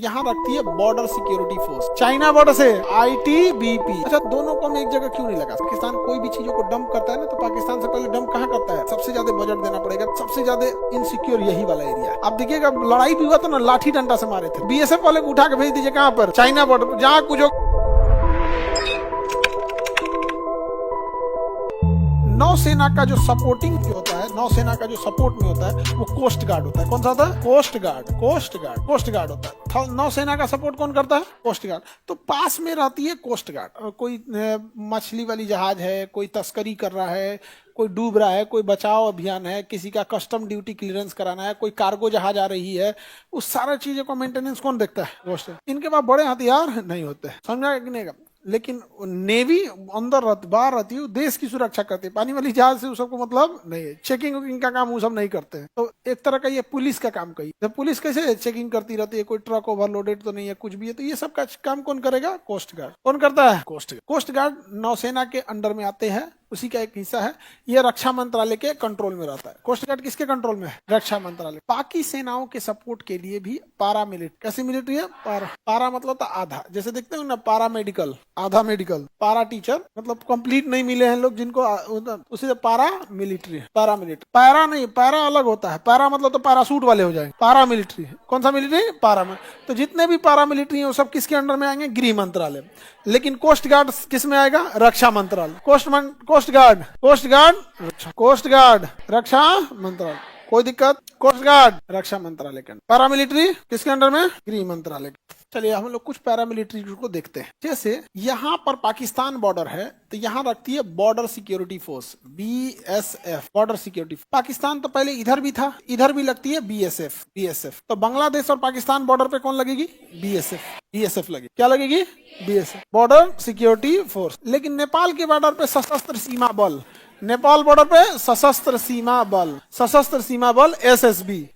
यहाँ रखती है border security force. China border से आईटीबीपी। अच्छा, दोनों को हम एक जगह क्यों नहीं लगा? पाकिस्तान कोई भी चीजों को डंप करता है ना, तो पाकिस्तान से पहले डंप कहाँ करता है? सबसे ज्यादा बजट देना पड़ेगा, सबसे ज्यादा इनसिक्योर यही वाला एरिया। अब देखिएगा, लड़ाई भी हुआ तो ना लाठी डंडा से मारे थे। बीएसएफ वाले को उठा के भेज दीजिए कहाँ पर? चाइना बॉर्डर, जहाँ कुछ नौसेना का जो सपोर्टिंग होता है, नौसेना का जो सपोर्ट में होता है वो कोस्ट गार्ड होता है। कौन सा होता है? Coast guard. कोस्ट गार्ड होता है। नौसेना का सपोर्ट कौन करता है? Coast guard. तो पास में रहती है कोस्ट गार्ड। कोई मछली वाली जहाज है, कोई तस्करी कर रहा है, कोई डूब रहा है, कोई बचाव अभियान है, किसी का कस्टम ड्यूटी क्लियरेंस कराना है, कोई कार्गो जहाज आ रही है, उस सारा चीजों को मेंटेनेंस कौन देखता है? कोस्ट। इनके पास बड़े हथियार नहीं होते, समझा कि नहीं? लेकिन नेवी अंदर बाहर रहती है, देश की सुरक्षा करती है। पानी वाली जहाज से उस सबको मतलब नहीं है। चेकिंग वेकिंग का काम वो सब नहीं करते हैं। तो एक तरह का ये पुलिस का काम कही। जब पुलिस कैसे चेकिंग करती रहती है, कोई ट्रक ओवरलोडेड तो नहीं है, कुछ भी है, तो ये सब का काम कौन करेगा? Coast guard. कौन करता है? Coast guard. कोस्ट गार्ड नौसेना के अंडर में आते हैं, उसी का एक हिस्सा है। ये रक्षा मंत्रालय के कंट्रोल में रहता है। कोस्ट गार्ड किसके कंट्रोल में है? रक्षा मंत्रालय। बाकी सेनाओं के सपोर्ट के लिए भी पारा मिलिट्री। कैसी मिलिट्री है? पारा मतलब तो आधा, जैसे देखते हो ना, पारा मेडिकल, आधा मेडिकल। पारा टीचर मतलब कंप्लीट नहीं मिले हैं लोग जिनको, उसी पारा मिलिट्री। पारा मिलिट्री, पैरा नहीं, पैरा अलग होता है। पैरा मतलब तो पैरासूट वाले हो जाएंगे। पारा मिलिट्री कौन सा मिलिट्री? पारा में। तो जितने भी पारा मिलिट्री है वो सब किसके अंडर में आएंगे? गृह मंत्रालय। लेकिन कोस्ट गार्ड किस में आएगा? रक्षा मंत्रालय। कोस्ट गार्ड रक्षा मंत्रालय। कोई दिक्कत? कोस्ट गार्ड रक्षा मंत्रालय के अंदर। पैरामिलिट्री किसके अंडर में? गृह मंत्रालय के। चलिए हम लोग कुछ पैरामिलिट्री को देखते हैं। जैसे यहाँ पर पाकिस्तान बॉर्डर है, तो यहाँ रखती है border security force, BSF, border security. Pakistan तो पहले इधर भी था, इधर भी लगती है बीएसएफ। तो बांग्लादेश और पाकिस्तान बॉर्डर पे कौन लगेगी? बीएसएफ लगेगी। क्या लगेगी? BSF, border security force. लेकिन नेपाल के बॉर्डर पे सशस्त्र सीमा बल, नेपाल बॉर्डर पे सशस्त्र सीमा बल एसएसबी।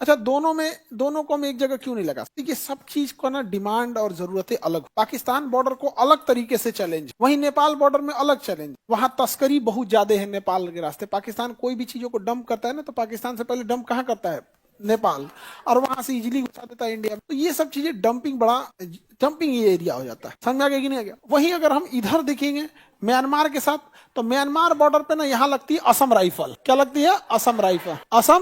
अच्छा, दोनों को हम एक जगह क्यों नहीं लगा? देखिए, सब चीज को ना डिमांड और जरूरतें अलग। पाकिस्तान बॉर्डर को अलग तरीके से चैलेंज, वहीं नेपाल बॉर्डर में अलग चैलेंज। वहां तस्करी बहुत ज्यादा है नेपाल के रास्ते। पाकिस्तान कोई भी चीजों को डंप करता है ना, तो पाकिस्तान से पहले डंप कहाँ करता है? नेपाल, और वहां से इजिली घुसा देता है इंडिया में। तो ये सब चीजें डंपिंग ये एरिया हो जाता है। समझ आ गया कि नहीं आ गया? वहीं अगर हम इधर देखेंगे म्यांमार के साथ, तो म्यांमार बॉर्डर पे ना यहाँ लगती है असम राइफल। क्या लगती है? असम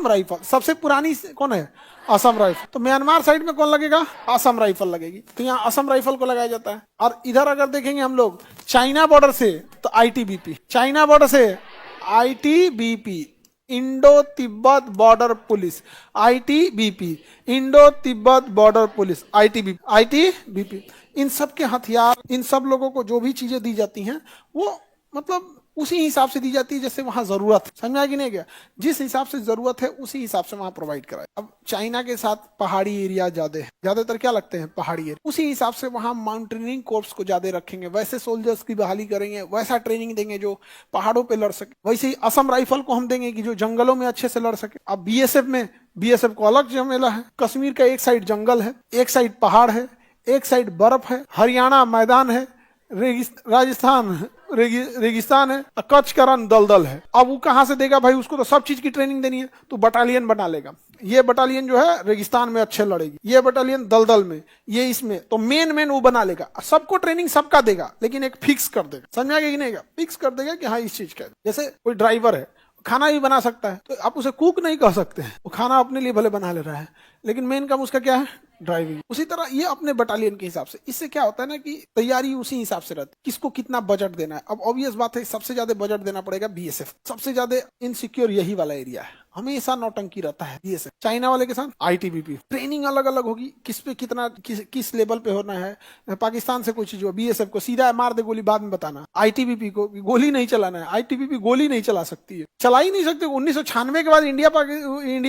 राइफल सबसे पुरानी कौन है? असम राइफल। तो म्यांमार साइड में कौन लगेगा? असम राइफल लगेगी। तो यहाँ असम राइफल को लगाया जाता है। और इधर अगर देखेंगे हम लोग चाइना बॉर्डर से, तो आईटीबीपी। चाइना बॉर्डर से ITBP, Indo Tibet border police, ITBP, Indo Tibet border police, ITBP. इन सब के हथियार, इन सब लोगों को जो भी चीजें दी जाती हैं, वो मतलब उसी हिसाब से दी जाती है जैसे वहां जरूरत है। समझा कि नहीं गया? जिस हिसाब से जरूरत है उसी हिसाब से वहां प्रोवाइड कराए। अब चाइना के साथ पहाड़ी एरिया ज्यादातर क्या लगते हैं? पहाड़ी एरिया। उसी हिसाब से वहां माउंटेनियरिंग कोर्प्स को ज्यादा रखेंगे, वैसे सोल्जर्स की बहाली करेंगे, वैसा ट्रेनिंग देंगे जो पहाड़ों पे लड़ सके। वैसे ही असम राइफल को हम देंगे कि जो जंगलों में अच्छे से लड़ सके। अब बीएसएफ को अलग झमेला है। कश्मीर का एक साइड जंगल है, एक साइड पहाड़ है, एक साइड बर्फ है, हरियाणा मैदान है, राजस्थान रेगिस्तान है, कच्छ का रण दलदल है। अब वो कहां से देगा भाई? उसको तो सब चीज की ट्रेनिंग देनी है, तो बटालियन बना लेगा। ये बटालियन जो है रेगिस्तान में अच्छे लड़ेगी, ये बटालियन दलदल में, ये इसमें, तो मेन वो बना लेगा। सबको ट्रेनिंग सबका देगा, लेकिन एक फिक्स कर देगा। समझ आ गया कि नहीं? फिक्स कर देगा कि हाँ इस चीज का। जैसे कोई ड्राइवर है, खाना भी बना सकता है, तो आप उसे कुक नहीं कह सकते हैं। वो खाना अपने लिए भले बना ले रहा है, लेकिन मेन काम उसका क्या है? ड्राइविंग। उसी तरह ये अपने बटालियन के हिसाब से। इससे क्या होता है ना कि तैयारी उसी हिसाब से रहती है, किसको कितना बजट देना है। अब ऑब्वियस बात है, सबसे ज्यादा बजट देना पड़ेगा बीएसएफ। सबसे ज्यादा इनसिक्योर यही वाला एरिया है, हमेशा नौटंकी रहता है बीएसएफ। चाइना वाले के साथ आईटीबीपी। ट्रेनिंग अलग अलग होगी, किस पे कितना, किस लेवल पे होना है। पाकिस्तान से कोई चीज हो, बीएसएफ को सीधा मार दे गोली, बाद में बताना। आईटीबीपी को गोली नहीं चलाना है। आईटीबीपी गोली नहीं चला सकती है, चला ही नहीं सकते। 1996 के बाद इंडिया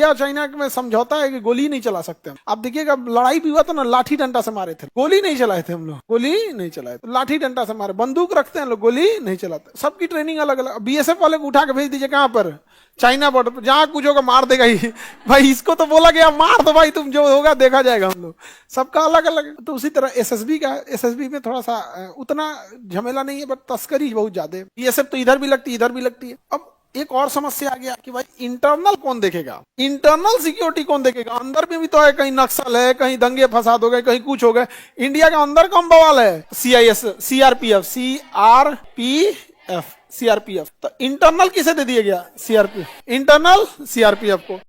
और चाइना में समझौता है कि गोली नहीं चला सकते। अब देखिएगा, लड़ाई भी हुआ तो ना लाठी डंडा से मारे थे, गोली नहीं चलाए थे हम लोग। गोली नहीं चलाए, तो लाठी डंडा से मारे। बंदूक रखते हैं लोग, गोली नहीं चलाते। सबकी ट्रेनिंग अलग अलग। बीएसएफ वाले को उठा के भेज दीजिए कहाँ पर? चाइना बॉर्डर पर, जहां कुछ होगा मार देगा ही भाई। इसको तो बोला गया मार दो भाई, तुम जो होगा देखा जाएगा। हम लोग सबका अलग अलग। तो उसी तरह एसएसबी में थोड़ा सा उतना झमेला नहीं है, बट तस्करी बहुत ज्यादा है। बीएसएफ तो इधर भी लगती है, इधर भी लगती है। अब एक और समस्या आ गया कि भाई इंटरनल कौन देखेगा, इंटरनल सिक्योरिटी कौन देखेगा, अंदर में भी तो है, कहीं नक्सल है, कहीं दंगे फसाद हो गए, कहीं कुछ हो गए, इंडिया के अंदर कम बवाल है, CIS सीआरपीएफ, तो इंटरनल किसे दे दिया गया, CRP, इंटरनल CRPF को।